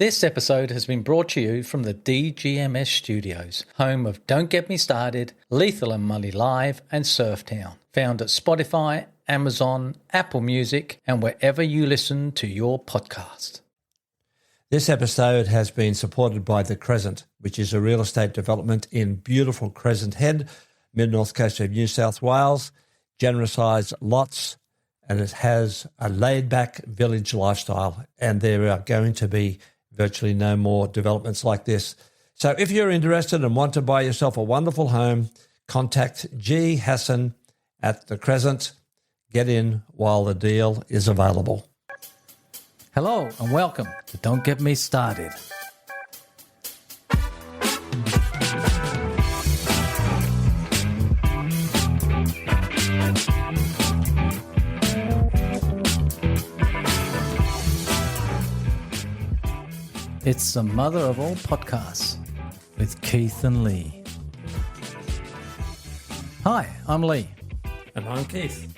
This episode has been brought to you from the DGMS Studios, home of Don't Get Me Started, Lethal and Mully Live, and Surftown. Found at Spotify, Amazon, Apple Music, and wherever you listen to your podcast. This episode has been supported by the Crescent, which is a real estate development in beautiful Crescent Head, mid-north coast of New South Wales, generous sized lots, and it has a laid-back village lifestyle, and there are going to be virtually no more developments like this. So if you're interested and want to buy yourself a wonderful home, contact G. Hassan at the Crescent. Get in while the deal is available. Hello and welcome to Don't Get Me Started. It's the mother of all podcasts with Keith and Lee. Hi, I'm Lee. And I'm Keith.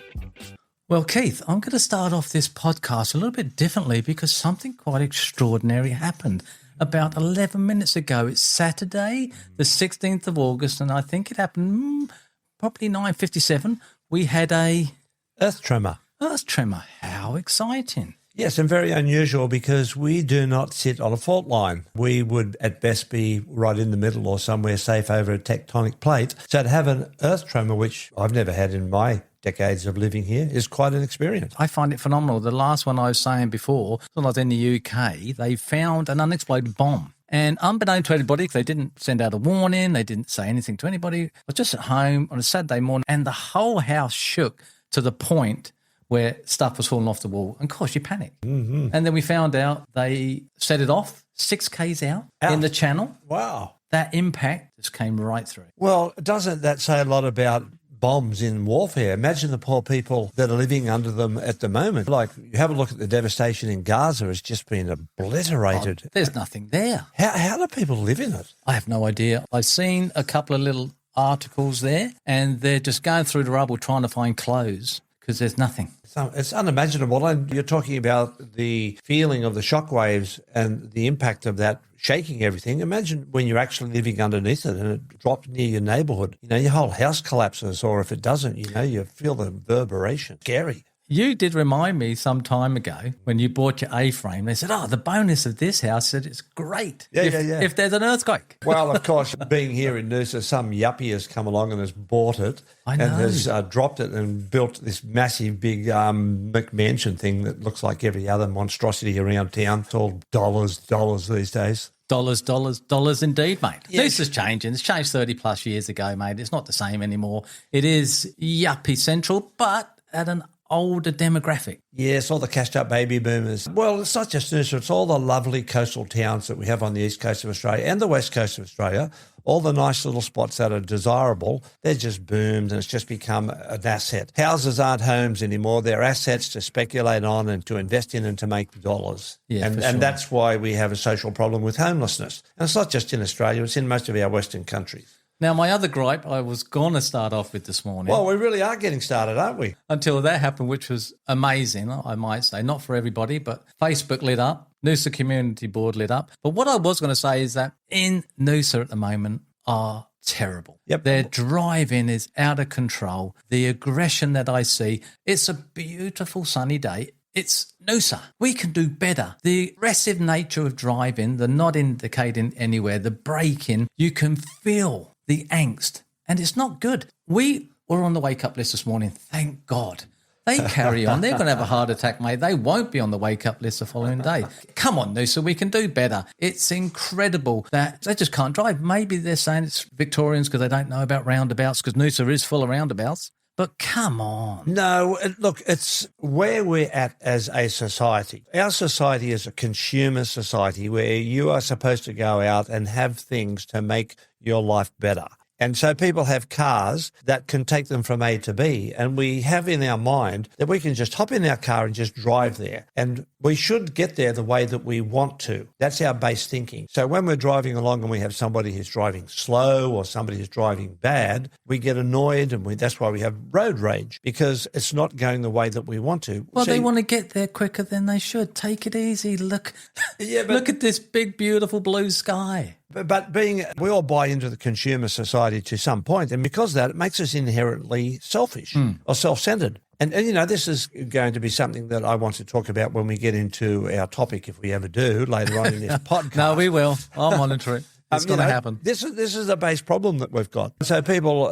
Well, Keith, I'm going to start off this podcast a little bit differently because something quite extraordinary happened about 11 minutes ago. It's Saturday, the 16th of August, and I think it happened probably 9:57. We had a Earth tremor. Earth tremor. How exciting. Yes, and very unusual because we do not sit on a fault line. We would at best be right in the middle or somewhere safe over a tectonic plate. So to have an earth tremor, which I've never had in my decades of living here, is quite an experience. I find it phenomenal. The last one I was saying before, when I was in the UK, they found an unexploded bomb. And unbeknown to everybody, they didn't send out a warning, they didn't say anything to anybody. I was just at home on a Saturday morning and the whole house shook to the point where stuff was falling off the wall. And of course, you panic. Mm-hmm. And then we found out they set it off 6 Ks out in the channel. Wow. That impact just came right through. Well, doesn't that say a lot about bombs in warfare? Imagine the poor people that are living under them at the moment. Like, you have a look at the devastation in Gaza. It's just been obliterated. Oh, there's nothing there. How do people live in it? I have no idea. I've seen a couple of little articles there, and they're just going through the rubble trying to find clothes because there's nothing. It's unimaginable. And you're talking about the feeling of the shockwaves and the impact of that shaking everything. Imagine when you're actually living underneath it and it drops near your neighbourhood. You know, your whole house collapses, or if it doesn't, you know, you feel the reverberation. Scary. You did remind me some time ago when you bought your A-frame. They said, the bonus of this house, said it's great if there's an earthquake. Well, of course, being here in Noosa, some yuppie has come along and has bought it and has dropped it and built this massive big McMansion thing that looks like every other monstrosity around town. It's all dollars these days. Dollars indeed, mate. Yeah. This is changing. It's changed 30 plus years ago, mate. It's not the same anymore. It is yuppie central, but at an older demographic. Yes, all the cashed-up baby boomers. Well, it's not just Noosa, it's all the lovely coastal towns that we have on the east coast of Australia and the west coast of Australia. All the nice little spots that are desirable, they're just boomed and it's just become an asset. Houses aren't homes anymore. They're assets to speculate on and to invest in and to make dollars. Yeah, and that's why we have a social problem with homelessness. And it's not just in Australia, it's in most of our Western countries. Now, my other gripe I was going to start off with this morning. Well, we really are getting started, aren't we? Until that happened, which was amazing, I might say. Not for everybody, but Facebook lit up. Noosa Community Board lit up. But what I was going to say is that in Noosa at the moment are terrible. Yep. Their driving is out of control. The aggression that I see, it's a beautiful sunny day. It's Noosa. We can do better. The aggressive nature of driving, the not indicating anywhere, the braking, you can feel the angst, and it's not good. We were on the wake-up list this morning, thank God. They carry on. They're going to have a heart attack, mate. They won't be on the wake-up list the following day. Come on, Noosa, we can do better. It's incredible that they just can't drive. Maybe they're saying it's Victorians because they don't know about roundabouts, because Noosa is full of roundabouts. But come on. No, look, it's where we're at as a society. Our society is a consumer society where you are supposed to go out and have things to make your life better. And so people have cars that can take them from A to B, and we have in our mind that we can just hop in our car and just drive there. And we should get there the way that we want to. That's our base thinking. So when we're driving along and we have somebody who's driving slow or somebody who's driving bad, we get annoyed, and that's why we have road rage, because it's not going the way that we want to. Well, they want to get there quicker than they should. Take it easy. Look, look at this big, beautiful blue sky. But we all buy into the consumer society to some point, and because of that, it makes us inherently selfish or self-centered. And, this is going to be something that I want to talk about when we get into our topic, if we ever do, later on in this podcast. No, we will. I'll monitor it. It's going to happen. This is a base problem that we've got. So people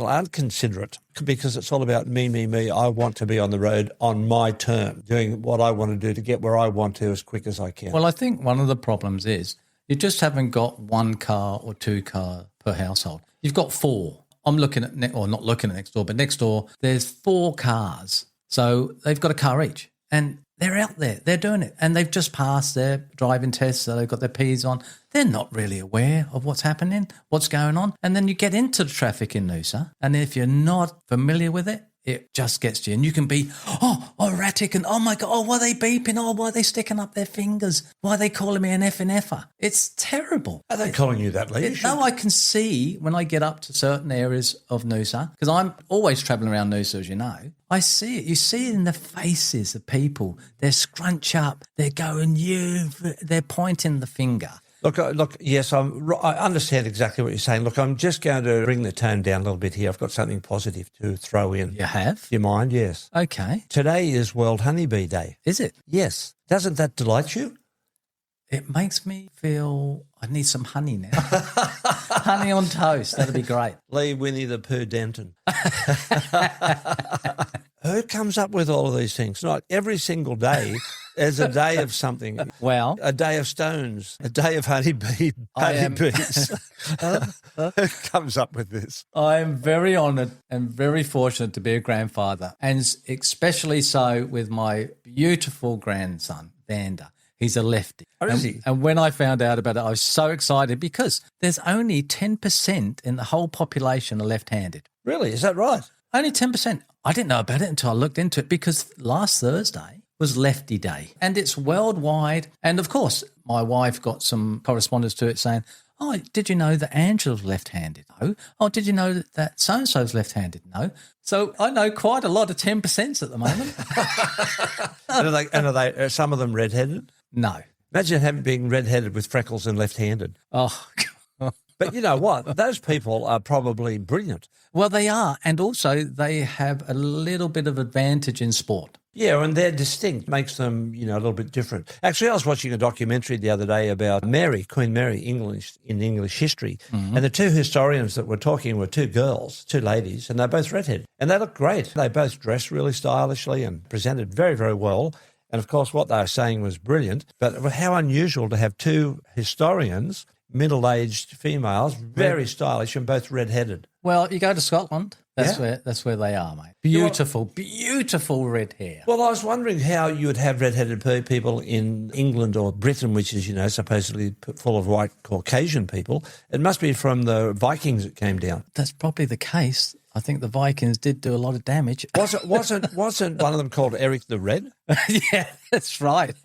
aren't considerate because it's all about me, me, me. I want to be on the road on my term, doing what I want to do to get where I want to as quick as I can. Well, I think one of the problems is you just haven't got one car or two cars per household. You've got four. I'm looking at, not looking at next door, but next door, there's 4 cars. So they've got a car each. And they're out there. They're doing it. And they've just passed their driving tests, so they've got their Ps on. They're not really aware of what's happening, what's going on. And then you get into the traffic in Noosa, and if you're not familiar with it, it just gets to you. And you can be, erratic, and, oh, my God, why are they beeping? Oh, why are they sticking up their fingers? Why are they calling me an effing effer? It's terrible. Are they calling you that, Lee? No, I can see when I get up to certain areas of Noosa, because I'm always travelling around Noosa, as you know. I see it. You see it in the faces of people. They're scrunch up. They're going, they're pointing the finger. Look, yes, I understand exactly what you're saying. Look, I'm just going to bring the tone down a little bit here. I've got something positive to throw in. You have? Do you mind? Yes. Okay. Today is World Honeybee Day. Is it? Yes. Doesn't that delight you? It makes me feel I need some honey now. Honey on toast. That'd be great. Lee Winnie the Pooh Denton. Who comes up with all of these things? Not every single day. There's a day of something. Well, a day of stones, a day of honeybees. Who comes up with this? I am very honoured and very fortunate to be a grandfather, and especially so with my beautiful grandson, Vander. He's a lefty. Oh, is he? And when I found out about it, I was so excited because there's only 10% in the whole population are left-handed. Really? Is that right? Only 10%. I didn't know about it until I looked into it, because last Thursday was Lefty Day, and it's worldwide. And, of course, my wife got some correspondence to it saying, oh, did you know that Angela's left-handed? No. Oh, did you know that so-and-so's left-handed? No. So I know quite a lot of 10% at the moment. and are they some of them red-headed? No. Imagine being red-headed with freckles and left-handed. Oh, God. But you know what? Those people are probably brilliant. Well, they are. And also they have a little bit of advantage in sport. Yeah, and they're distinct, makes them, a little bit different. Actually, I was watching a documentary the other day about Queen Mary, in English history. Mm-hmm. And the 2 historians that were talking were 2 girls, 2 ladies, and they're both redheaded. And they look great. They both dressed really stylishly and presented very, very well. And, of course, what they were saying was brilliant. But how unusual to have 2 historians, middle-aged females, very stylish and both red-headed. Well, you go to Scotland, that's where they are, mate. Beautiful, beautiful red hair. Well, I was wondering how you would have red-headed people in England or Britain, which is, supposedly full of white Caucasian people. It must be from the Vikings that came down. That's probably the case. I think the Vikings did do a lot of damage. Wasn't one of them called Eric the Red? Yeah, that's right.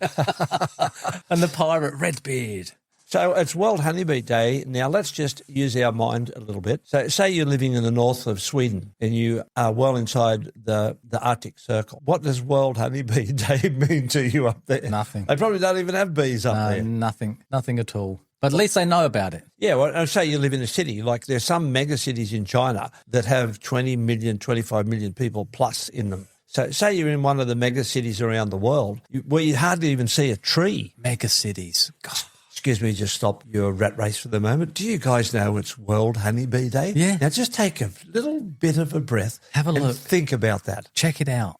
And the pirate Redbeard. So it's World Honeybee Day. Now, let's just use our mind a little bit. So say you're living in the north of Sweden and you are well inside the Arctic Circle. What does World Honeybee Day mean to you up there? Nothing. They probably don't even have bees up there. Nothing at all. But at least they know about it. Yeah, well, say you live in a city. Like there's some mega cities in China that have 20 million, 25 million people plus in them. So say you're in one of the mega cities around the world where you hardly even see a tree. Mega cities. God. Excuse me, just stop your rat race for the moment. Do you guys know it's World Honeybee Day? Yeah. Now just take a little bit of a breath. Have a look. Think about that. Check it out.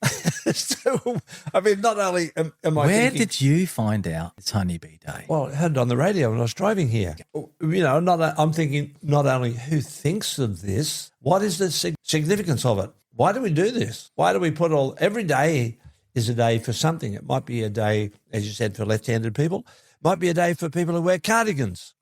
So, not only am I Where did you find out it's Honeybee Day? Well, I heard it on the radio when I was driving here. I'm thinking not only who thinks of this, what is the significance of it? Why do we do this? Why do we put every day is a day for something? It might be a day, as you said, for left-handed people. Might be a day for people who wear cardigans.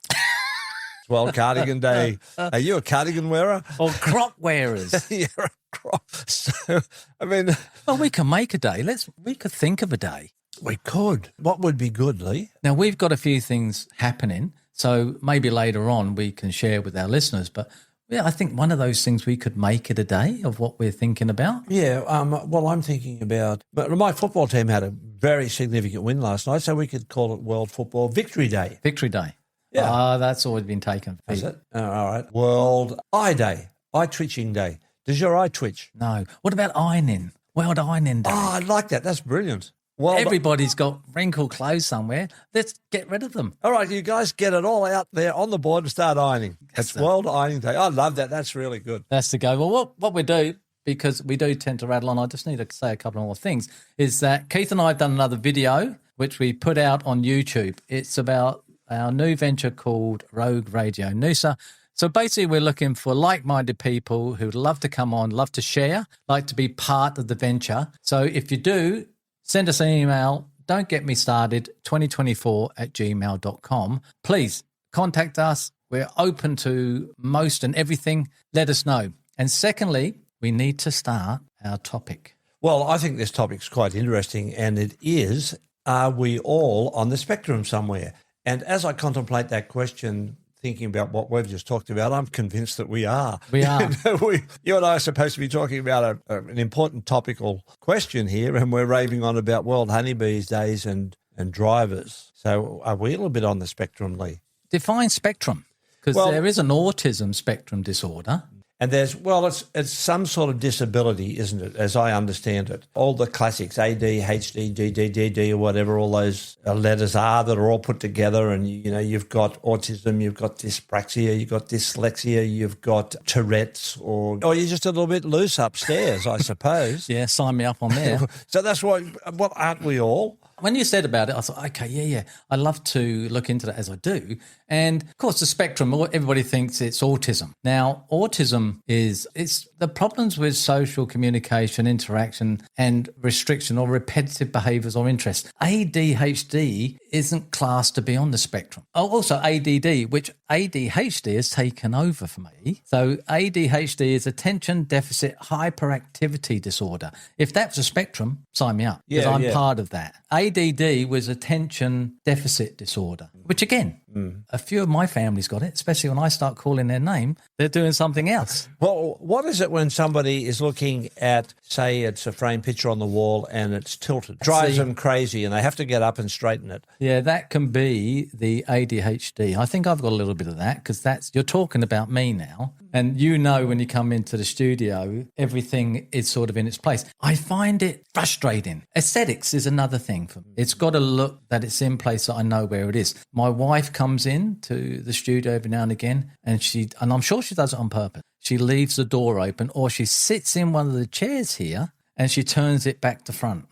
World Cardigan Day. Are you a cardigan wearer? Or crop wearers. You're a crop. So, I mean, Well, we can make a day. We could think of a day. we could. What would be good, Lee? Now, we've got a few things happening, so maybe later on we can share with our listeners. But yeah, I think one of those things we could make it a day of what we're thinking about. Yeah, well, I'm thinking about, but my football team had a very significant win last night, so we could call it World Football Victory Day. Victory Day. Yeah. That's always been taken. Is it? Oh, all right. World Eye Day, Eye Twitching Day. Does your eye twitch? No. What about ironing? World Ironing Day. Oh, I like that. That's brilliant. Well, Everybody's got wrinkled clothes somewhere. Let's get rid of them. all right, you guys get it all out there on the board and start ironing. It's World Ironing Day. I love that. That's really good. That's the go. Well, what we do, because we do tend to rattle on, I just need to say a couple more things, is that Keith and I have done another video, which we put out on YouTube. It's about our new venture called Rogue Radio Noosa. So basically, we're looking for like-minded people who'd love to come on, love to share, like to be part of the venture. So if you do, send us an email, don't get me started, 2024@gmail.com. Please contact us. We're open to most and everything. Let us know. And secondly, we need to start our topic. Well, I think this topic's quite interesting, and it is, are we all on the spectrum somewhere? And as I contemplate that question, thinking about what we've just talked about, I'm convinced that we are. We are. You and I are supposed to be talking about an important topical question here, and we're raving on about World Honeybees Days and drivers. So are we a little bit on the spectrum, Lee? Define spectrum, because there is an autism spectrum disorder. And it's some sort of disability, isn't it, as I understand it? All the classics, ADHD, DDD, or whatever all those letters are that are all put together. And, you've got autism, you've got dyspraxia, you've got dyslexia, you've got Tourette's, or you're just a little bit loose upstairs, I suppose. Yeah, sign me up on there. So that's what aren't we all? When you said about it, I thought, okay, yeah. I'd love to look into that, as I do. And of course, the spectrum, everybody thinks it's autism. Now, autism it's the problems with social communication, interaction, and restriction or repetitive behaviours or interests. ADHD isn't classed to be on the spectrum. Oh, also ADD, which ADHD has taken over for me. So ADHD is attention deficit hyperactivity disorder. If that's a spectrum, sign me up, because I'm part of that. ADD was attention deficit disorder, which again, a few of my family's got it, especially when I start calling their name, they're doing something else. Well, what is it when somebody is looking at, say, it's a framed picture on the wall and it's tilted? Drives them crazy and they have to get up and straighten it. Yeah, that can be the ADHD. I think I've got a little bit of that, because you're talking about me now. And when you come into the studio, everything is sort of in its place. I find it frustrating. Aesthetics is another thing for me. It's got to look that it's in place, that I know where it is. My wife comes in to the studio every now and again, and I'm sure she does it on purpose. She leaves the door open, or she sits in one of the chairs here and she turns it back to front.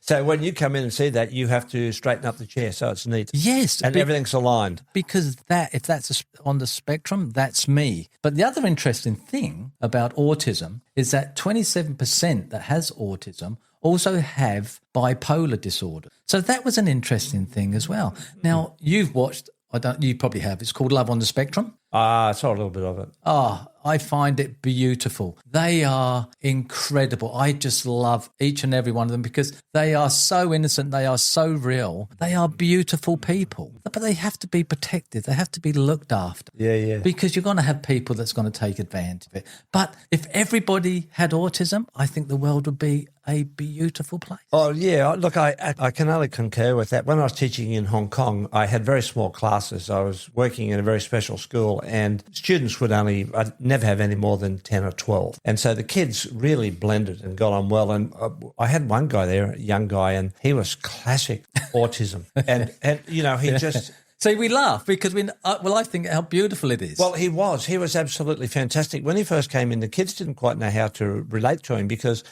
So when you come in and see that, you have to straighten up the chair so it's neat. Yes. And everything's aligned. Because if that's on the spectrum, that's me. But the other interesting thing about autism is that 27% that has autism also have bipolar disorder. So that was an interesting thing as well. Now, you've watched, you probably have, it's called Love on the Spectrum. I saw a little bit of it. I find it beautiful. They are incredible. I just love each and every one of them, because they are so innocent. They are so real. They are beautiful people, but they have to be protected. They have to be looked after. Yeah. Because you're going to have people that's going to take advantage of it. But if everybody had autism, I think the world would be a beautiful place. Oh, yeah. Look, I can only concur with that. When I was teaching in Hong Kong, I had very small classes. I was working in a very special school, and students I'd never have any more than 10 or 12. And so the kids really blended and got on well. And I had one guy there, a young guy, and he was classic autism. And he just... See, we laugh because I think how beautiful it is. Well, he was absolutely fantastic. When he first came in, the kids didn't quite know how to relate to him, because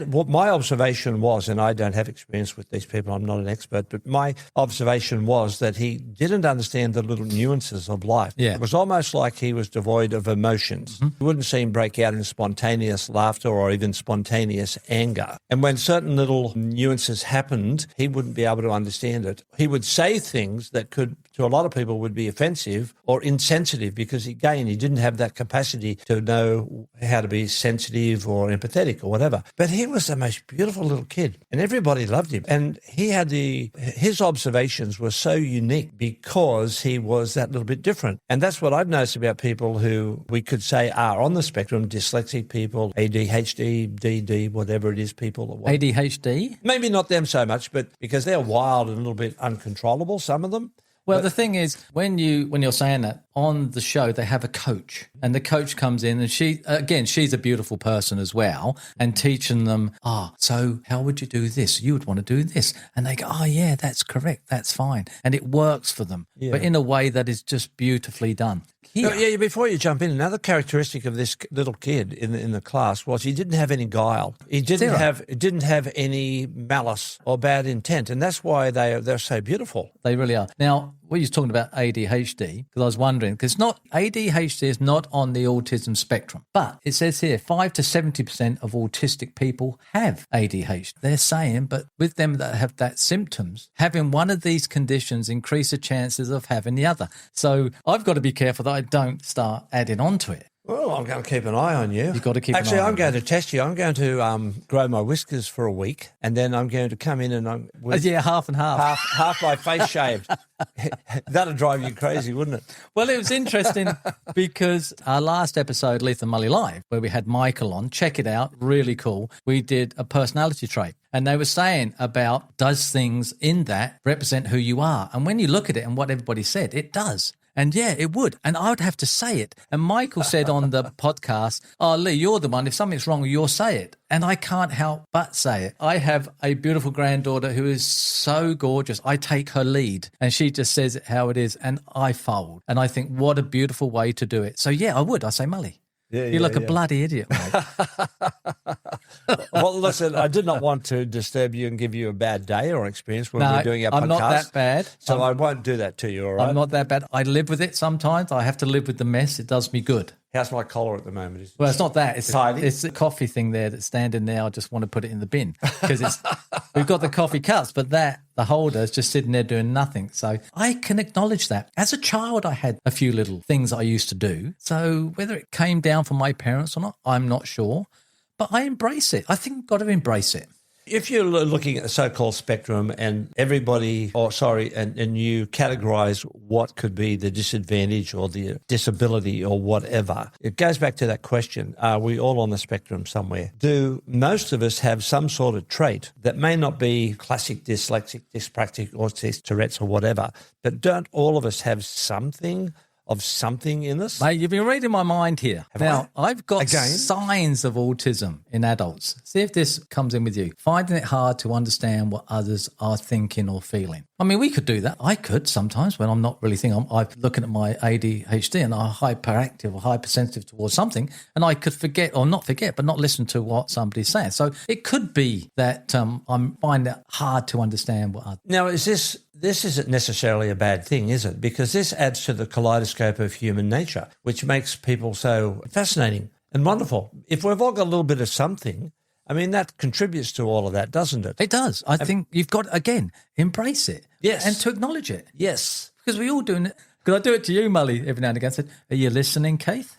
what my observation was, and I don't have experience with these people, I'm not an expert, but my observation was that he didn't understand the little nuances of life. Yeah. It was almost like he was devoid of emotions. Mm-hmm. You wouldn't see him break out in spontaneous laughter or even spontaneous anger. And when certain little nuances happened, he wouldn't be able to understand it. He would say things that could to a lot of people would be offensive or insensitive because, again, he didn't have that capacity to know how to be sensitive or empathetic or whatever. But he was the most beautiful little kid and everybody loved him. And he had his observations were so unique because he was that little bit different. And that's what I've noticed about people who we could say are on the spectrum, dyslexic people, ADHD, DD, whatever it is, people. ADHD? Maybe not them so much, but because they're wild and a little bit uncontrollable, some of them. Well, the thing is, when you're saying that, on the show, they have a coach, and the coach comes in, and she's a beautiful person as well, and teaching them, so how would you do this? You would want to do this. And they go, oh, yeah, that's correct. That's fine. And it works for them, but in a way that is just beautifully done. Yeah, before you jump in, another characteristic of this little kid in the class was he didn't have any guile. He didn't have any malice or bad intent, and that's why they're so beautiful. They really are. Now, we were talking about ADHD because I was wondering, because ADHD is not on the autism spectrum, but it says here 5 to 70% of autistic people have ADHD. They're saying, but with them that have that symptoms, having one of these conditions increase the chances of having the other. So I've got to be careful that I don't start adding on to it. Well, I'm going to keep an eye on you. You've got to keep Actually, an eye I'm going to test you. I'm going to grow my whiskers for a week, and then I'm going to come in and half and half. Half my face shaved. That'd drive you crazy, wouldn't it? Well, it was interesting because our last episode, Letha Mully Live, where we had Michael on, check it out, really cool. We did a personality trait. And they were saying about, does things in that represent who you are? And when you look at it and what everybody said, it does. And yeah, it would. And I would have to say it. And Michael said on the podcast, oh, Lee, you're the one. If something's wrong, you'll say it. And I can't help but say it. I have a beautiful granddaughter who is so gorgeous. I take her lead and she just says it how it is. And I fold. And I think, what a beautiful way to do it. So yeah, I would. I say, Mully. You look a bloody idiot, mate. Well, listen, I did not want to disturb you and give you a bad day or experience when we're doing our podcast. I'm not that bad. So I won't do that to you, all right? I'm not that bad. I live with it sometimes. I have to live with the mess. It does me good. How's my collar at the moment? Well, it's not that. It's tidy. It's the coffee thing there that's standing there. I just want to put it in the bin because we've got the coffee cups, but the holder is just sitting there doing nothing. So I can acknowledge that. As a child, I had a few little things I used to do. So whether it came down from my parents or not, I'm not sure. But I embrace it. I think I've got to embrace it. If you're looking at the so-called spectrum and and you categorize what could be the disadvantage or the disability or whatever, it goes back to that question, are we all on the spectrum somewhere? Do most of us have some sort of trait that may not be classic dyslexic, dyspraxic, or Tourette's or whatever, but don't all of us have something of something in us? Mate, you've been reading my mind here. I've got signs of autism in adults. See if this comes in with you. Finding it hard to understand what others are thinking or feeling. I mean, we could do that. I could sometimes when I'm not really thinking. I'm looking at my ADHD and I'm hyperactive or hypersensitive towards something, and I could forget or not forget, but not listen to what somebody's saying. So it could be that I'm finding it hard to understand what others. Now, this isn't necessarily a bad thing, is it? Because this adds to the kaleidoscope of human nature, which makes people so fascinating and wonderful. If we've all got a little bit of something, I mean, that contributes to all of that, doesn't it? It does. I think you've got, again, embrace it. Yes. And to acknowledge it. Yes. Because we all doing it. Could I do it to you, Mully, every now and again? I said, are you listening, Keith?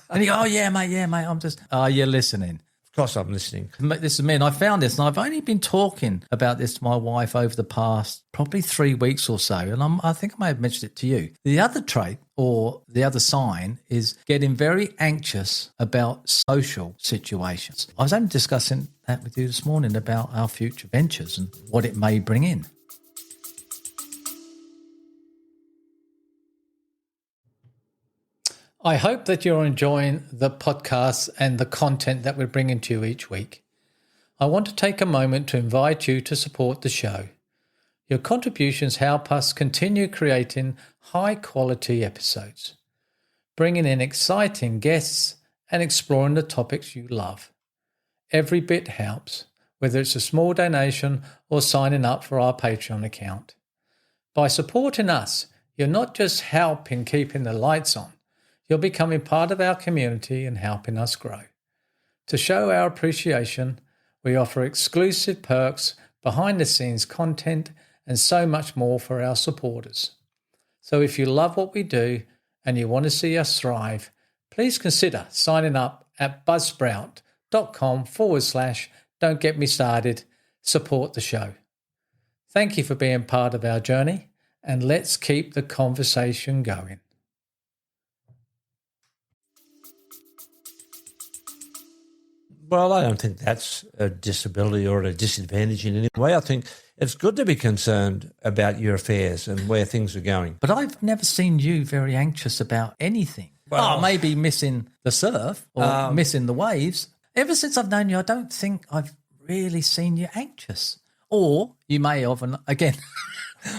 And you go, oh, yeah, mate. I'm just, are you listening? Of course I'm listening. This is me, and I found this, and I've only been talking about this to my wife over the past probably 3 weeks or so, and I think I may have mentioned it to you. The other trait or the other sign is getting very anxious about social situations. I was only discussing that with you this morning about our future ventures and what it may bring in. I hope that you're enjoying the podcasts and the content that we're bringing to you each week. I want to take a moment to invite you to support the show. Your contributions help us continue creating high-quality episodes, bringing in exciting guests and exploring the topics you love. Every bit helps, whether it's a small donation or signing up for our Patreon account. By supporting us, you're not just helping keeping the lights on, you're becoming part of our community and helping us grow. To show our appreciation, we offer exclusive perks, behind-the-scenes content, and so much more for our supporters. So if you love what we do and you want to see us thrive, please consider signing up at buzzsprout.com/don't get me started. Support the show. Thank you for being part of our journey, and let's keep the conversation going. Well, I don't think that's a disability or a disadvantage in any way. I think it's good to be concerned about your affairs and where things are going. But I've never seen you very anxious about anything. Well, maybe missing the surf or missing the waves. Ever since I've known you, I don't think I've really seen you anxious. Or you may have, and again,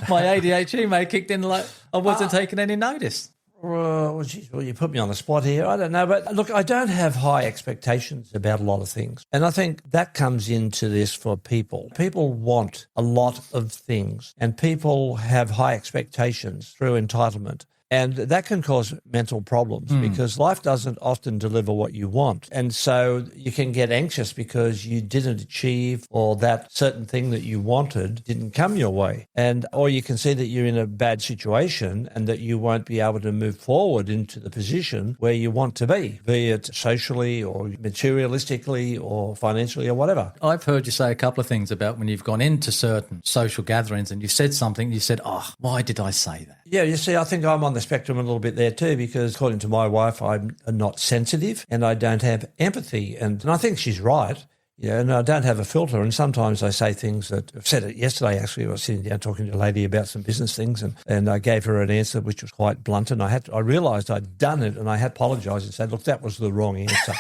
my ADHD may have kicked in like I wasn't taking any notice. Well, geez, you put me on the spot here. I don't know. But look, I don't have high expectations about a lot of things. And I think that comes into this for people. People want a lot of things, and people have high expectations through entitlement. And that can cause mental problems because life doesn't often deliver what you want. And so you can get anxious because you didn't achieve, or that certain thing that you wanted didn't come your way. Or you can see that you're in a bad situation and that you won't be able to move forward into the position where you want to be it socially or materialistically or financially or whatever. I've heard you say a couple of things about when you've gone into certain social gatherings and you've said something, you said, why did I say that? Yeah, you see, I think I'm on the spectrum a little bit there too, because according to my wife, I'm not sensitive and I don't have empathy. And I think she's right. Yeah, and I don't have a filter. And sometimes I say things that I've said it yesterday, actually. I was sitting down talking to a lady about some business things and I gave her an answer which was quite blunt. And I realised I'd done it and I had apologised and said, look, that was the wrong answer.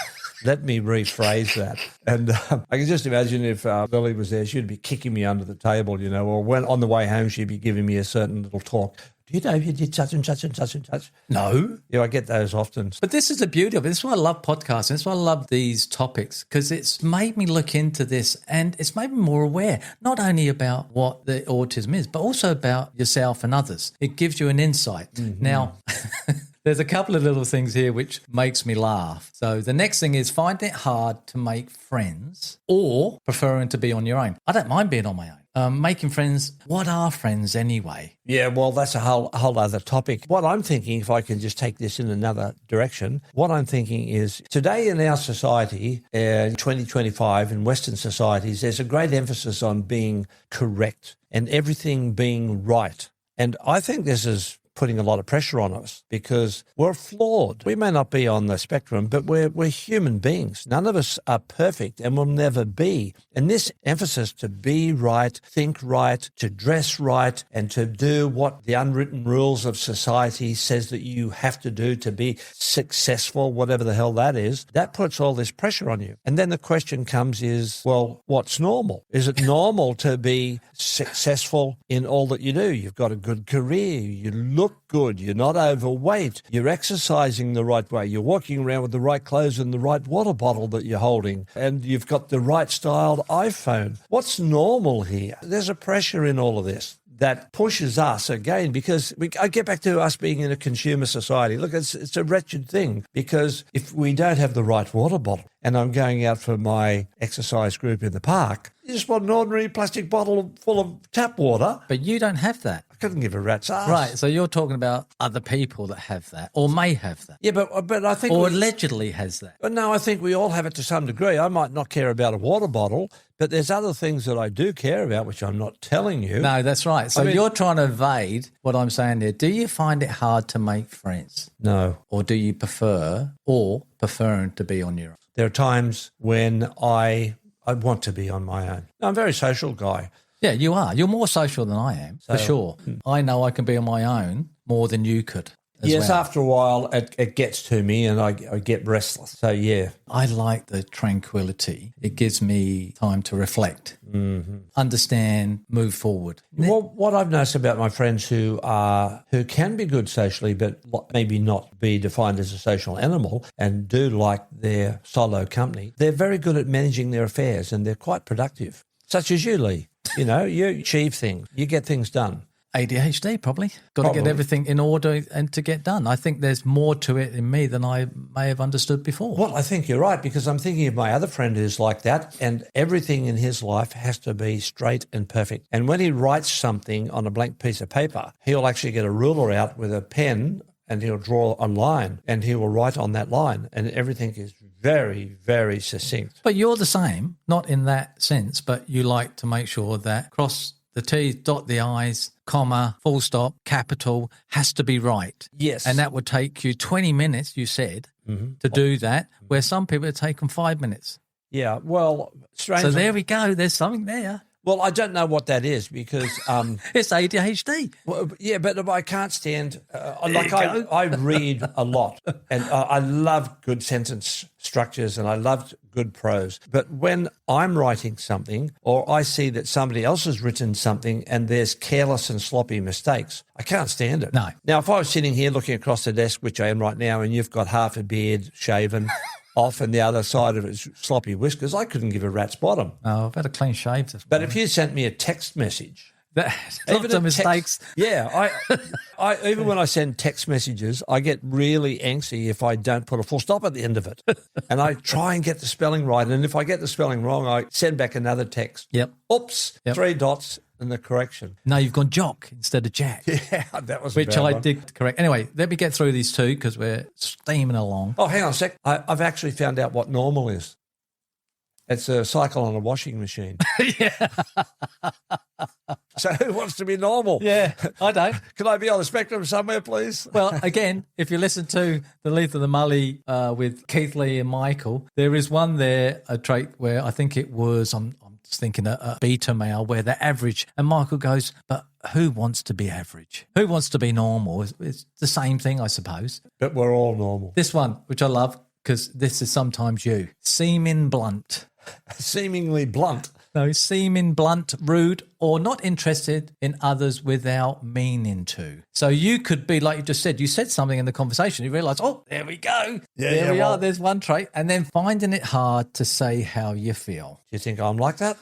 Let me rephrase that. And I can just imagine if Lily was there, she'd be kicking me under the table, or when on the way home, she'd be giving me a certain little talk. Do you know you did such and such and such and such? No. Yeah, I get those often. But this is the beauty of it. This is why I love podcasting. This is why I love these topics, because it's made me look into this and it's made me more aware, not only about what the autism is, but also about yourself and others. It gives you an insight. Mm-hmm. Now, there's a couple of little things here which makes me laugh. So the next thing is find it hard to make friends or preferring to be on your own. I don't mind being on my own. Making friends, what are friends anyway? Yeah, well, that's a whole other topic. What I'm thinking, if I can just take this in another direction, what I'm thinking is today in our society, in 2025, in Western societies, there's a great emphasis on being correct and everything being right. And I think this is putting a lot of pressure on us because we're flawed. We may not be on the spectrum, but we're human beings. None of us are perfect and will never be. And this emphasis to be right, think right, to dress right, and to do what the unwritten rules of society says that you have to do to be successful, whatever the hell that is, that puts all this pressure on you. And then the question comes is, well, what's normal? Is it normal to be successful in all that you do? You've got a good career, you look good, you're not overweight, you're exercising the right way, you're walking around with the right clothes and the right water bottle that you're holding, and you've got the right styled iPhone. What's normal here? There's a pressure in all of this that pushes us again, because I get back to us being in a consumer society. Look, it's a wretched thing, because if we don't have the right water bottle and I'm going out for my exercise group in the park, you just want an ordinary plastic bottle full of tap water. But you don't have that. I couldn't give a rat's ass. Right, so you're talking about other people that have that or may have that. Yeah, but I think... Or allegedly has that. But no, I think we all have it to some degree. I might not care about a water bottle, but there's other things that I do care about, which I'm not telling you. No, that's right. So you're trying to evade what I'm saying here. Do you find it hard to make friends? No. Or do you preferring to be on your own? There are times when I want to be on my own. I'm a very social guy. Yeah, you are. You're more social than I am, for sure. I know I can be on my own more than you could. Yes, well. After a while, it gets to me and I get restless. So, yeah. I like the tranquility. It gives me time to reflect, understand, move forward. Well, what I've noticed about my friends who can be good socially but maybe not be defined as a social animal and do like their solo company, they're very good at managing their affairs and they're quite productive, such as you, Lee. You achieve things. You get things done. ADHD, probably. Got to get Probably. everything in order and to get done. I think there's more to it in me than I may have understood before. Well, I think you're right, because I'm thinking of my other friend who's like that, and everything in his life has to be straight and perfect. And when he writes something on a blank piece of paper, he'll actually get a ruler out with a pen and he'll draw a line and he will write on that line, and everything is very, very succinct. But you're the same, not in that sense, but you like to make sure that cross the T's, dot the I's, comma, full stop, capital has to be right. Yes. And that would take you 20 minutes, you said, to do that, where some people it take them 5 minutes. Yeah, well, strange. So there we go. There's something there. Well, I don't know what that is, because It's ADHD. well, yeah, but I can't stand I read a lot, and I love good sentence structures and I love good prose. But when I'm writing something, or I see that somebody else has written something and there's careless and sloppy mistakes, I can't stand it. No. Now, if I was sitting here looking across the desk, which I am right now, and you've got half a beard shaven off and the other side of it's sloppy whiskers, I couldn't give a rat's bottom. Oh, I've had a clean shave. But if you sent me a text message, Lots even of a mistakes. yeah, I even when I send text messages, I get really angsty if I don't put a full stop at the end of it. And I try and get the spelling right. And if I get the spelling wrong, I send back another text. Yep. Oops, Yep. 3 dots and the correction. No, you've gone jock instead of jack. Yeah, that was a Which bad I one. did correct. Anyway, let me get through these two because we're steaming along. Oh, hang on a sec. I've actually found out what normal is. It's a cycle on a washing machine. Yeah. So who wants to be normal? Yeah, I don't. Can I be on the spectrum somewhere, please? Well, again, if you listen to the Leith of the Mully with Keith Lee and Michael, there is one there, a trait where I think it was, I'm just thinking a beta male where they're average. And Michael goes, but who wants to be average? Who wants to be normal? It's the same thing, I suppose. But we're all normal. This one, which I love, because this is sometimes you, seeming blunt. Seemingly blunt. No, seeming blunt, rude, or not interested in others without meaning to. So you could be, like you just said, you said something in the conversation, you realise, oh, there we go. There we are, there's one trait. And then finding it hard to say how you feel. Do you think I'm like that?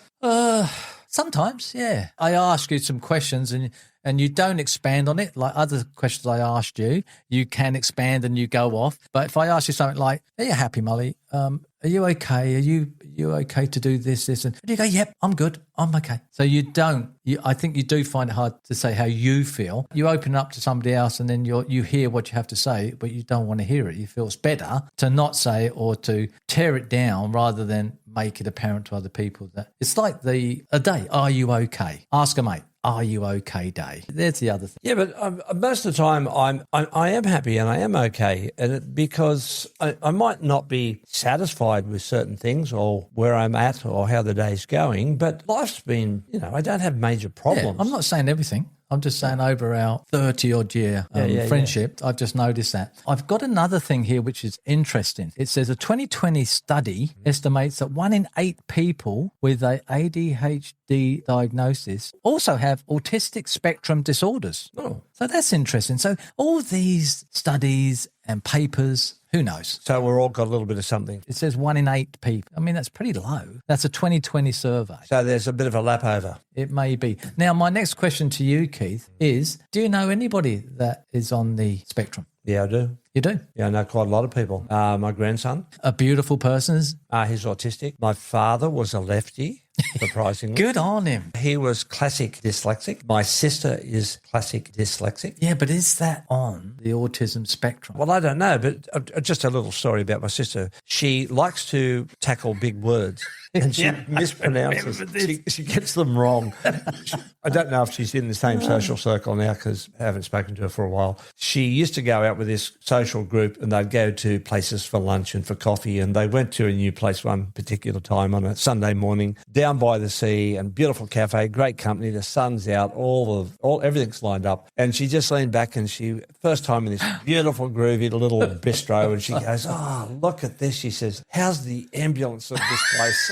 Sometimes, yeah. I ask you some questions and you don't expand on it. Like other questions I asked you, you can expand and you go off. But if I ask you something like, are you happy, Molly? Are you okay? Are you okay to do this? And you go, yep, I'm good. I'm okay. So you don't. I think you do find it hard to say how you feel. You open up to somebody else and then you hear what you have to say, but you don't want to hear it. You feel it's better to not say it or to tear it down rather than make it apparent to other people. That it's like a day. Are you okay? Ask a mate. Are you okay day? There's the other thing. Yeah, but most of the time I am happy and I am okay, and because I might not be satisfied with certain things or where I'm at or how the day's going, but life's been, I don't have major problems. Yeah, I'm not saying everything. I'm just saying over our 30-odd year friendship, I've just noticed that. I've got another thing here which is interesting. It says a 2020 study estimates that 1 in 8 people with a ADHD diagnosis also have autistic spectrum disorders. Oh. So that's interesting. So all these studies and papers, who knows? So we're all got a little bit of something. It says 1 in 8 people. I mean, that's pretty low. That's a 2020 survey. So there's a bit of a lap over. It may be. Now, my next question to you, Keith, is do you know anybody that is on the spectrum? Yeah, I do. You do? Yeah, I know quite a lot of people. My grandson, A beautiful person. he's autistic. My father was a lefty, surprisingly. Good on him. He was classic dyslexic. My sister is classic dyslexic. Yeah, but is that on the autism spectrum? Well, I don't know, but just a little story about my sister. She likes to tackle big words and she mispronounces. She gets them wrong. I don't know if she's in the same social circle now because I haven't spoken to her for a while. She used to go out with this social group and they'd go to places for lunch and for coffee, and they went to a new place one particular time on a Sunday morning down by the sea, and beautiful cafe, great company, the sun's out, everything's lined up, and she just leaned back and she first time in this beautiful groovy little bistro, and she goes, oh, look at this. She says, how's the ambulance of this place?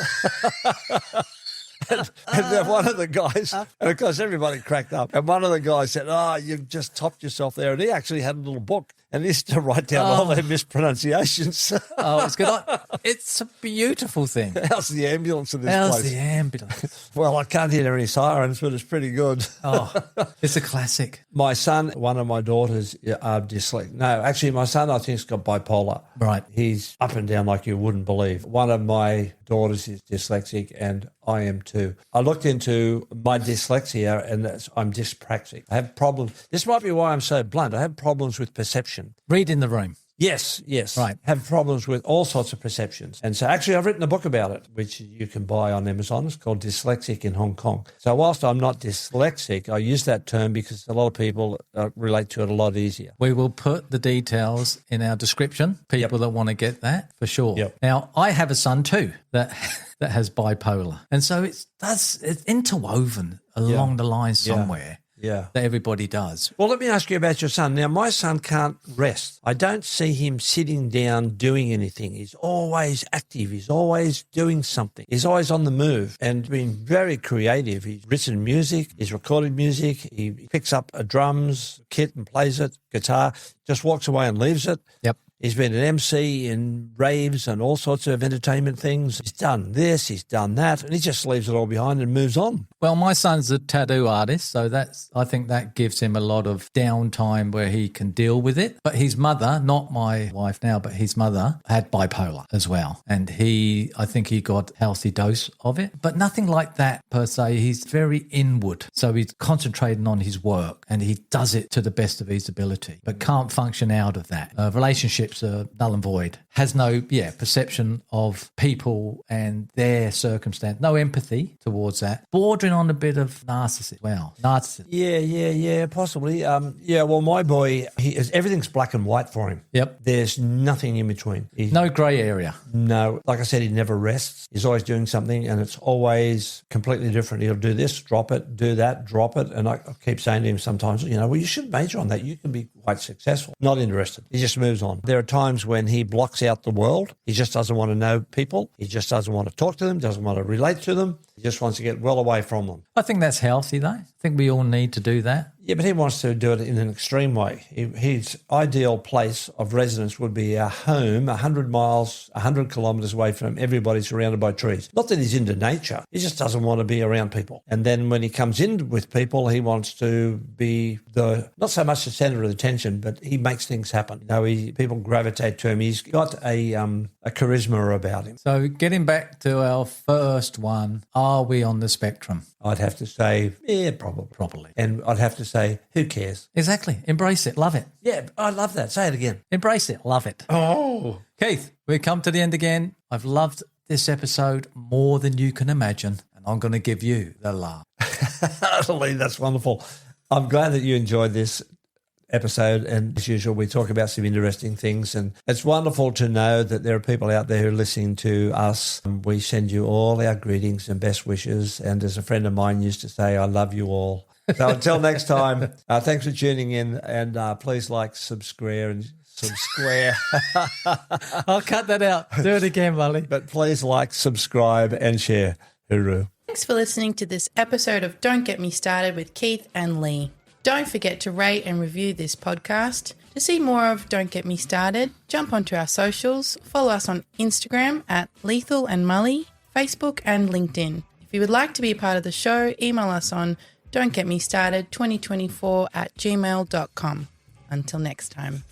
And then one of the guys, and of course everybody cracked up, and one of the guys said, oh, you've just topped yourself there. And he actually had a little book and he used to write down all their mispronunciations. Oh, it's good. It's a beautiful thing. How's the ambulance in this How's place? the ambulance? Well, I can't hear any sirens, but it's pretty good. Oh, it's a classic. My son, one of my daughters are dyslexic. No, actually, my son, I think, has got bipolar. Right. He's up and down like you wouldn't believe. One of my daughters is dyslexic, and I am too. I looked into my dyslexia, and I'm dyspraxic. I have problems. This might be why I'm so blunt. I have problems with perception. Read in the room. Yes. Right. Have problems with all sorts of perceptions. And so actually I've written a book about it, which you can buy on Amazon. It's called Dyslexic in Hong Kong. So whilst I'm not dyslexic, I use that term because a lot of people relate to it a lot easier. We will put the details in our description, people that want to get that for sure. Yep. Now, I have a son too that has bipolar. And so it's interwoven along the line somewhere. Yeah. That everybody does. Well, let me ask you about your son. Now, my son can't rest. I don't see him sitting down doing anything. He's always active. He's always doing something. He's always on the move and being very creative. He's written music. He's recorded music. He picks up a drums kit and plays it, guitar, just walks away and leaves it. Yep. He's been an MC in raves and all sorts of entertainment things. He's done this, he's done that, and he just leaves it all behind and moves on. Well, my son's a tattoo artist, so I think that gives him a lot of downtime where he can deal with it. But his mother, not my wife now, but his mother had bipolar as well. And I think he got a healthy dose of it, but nothing like that per se. He's very inward. So he's concentrating on his work and he does it to the best of his ability, but can't function out of that. Relationships are null and void. Has no perception of people and their circumstance. No empathy towards that. Bordering on a bit of narcissism. Well, narcissism. Yeah, possibly. Well, my boy, everything's black and white for him. Yep. There's nothing in between. No grey area. No. Like I said, he never rests. He's always doing something and it's always completely different. He'll do this, drop it, do that, drop it. And I keep saying to him sometimes, well, you should major on that. You can be quite successful. Not interested. He just moves on. There are times when he blocks out the world. He just doesn't want to know people. He just doesn't want to talk to them, doesn't want to relate to them. He just wants to get well away from them. I think that's healthy, though. I think we all need to do that. Yeah, but he wants to do it in an extreme way. His ideal place of residence would be a home 100 miles, 100 kilometres away from everybody, surrounded by trees. Not that he's into nature. He just doesn't want to be around people. And then when he comes in with people, he wants to be not so much the centre of attention, but he makes things happen. People gravitate to him. He's got a charisma about him. So getting back to our first one, are we on the spectrum? I'd have to say, yeah, probably. And I'd have to say, who cares? Exactly. Embrace it. Love it. Yeah, I love that. Say it again. Embrace it. Love it. Oh. Keith, we come to the end again. I've loved this episode more than you can imagine, and I'm going to give you the laugh. Lee, that's wonderful. I'm glad that you enjoyed this episode, and as usual we talk about some interesting things, and it's wonderful to know that there are people out there who are listening to us. We send you all our greetings and best wishes, and as a friend of mine used to say, I love you all. So until next time, thanks for tuning in, and please subscribe. I'll cut that out. Do it again, Molly. But please subscribe and share. Hooroo. Thanks for listening to this episode of Don't Get Me Started with Keith and Lee. Don't forget to rate and review this podcast. To see more of Don't Get Me Started, jump onto our socials, follow us on Instagram at Lethal and Mully, Facebook and LinkedIn. If you would like to be a part of the show, email us on don'tgetmestarted2024@gmail.com. Until next time.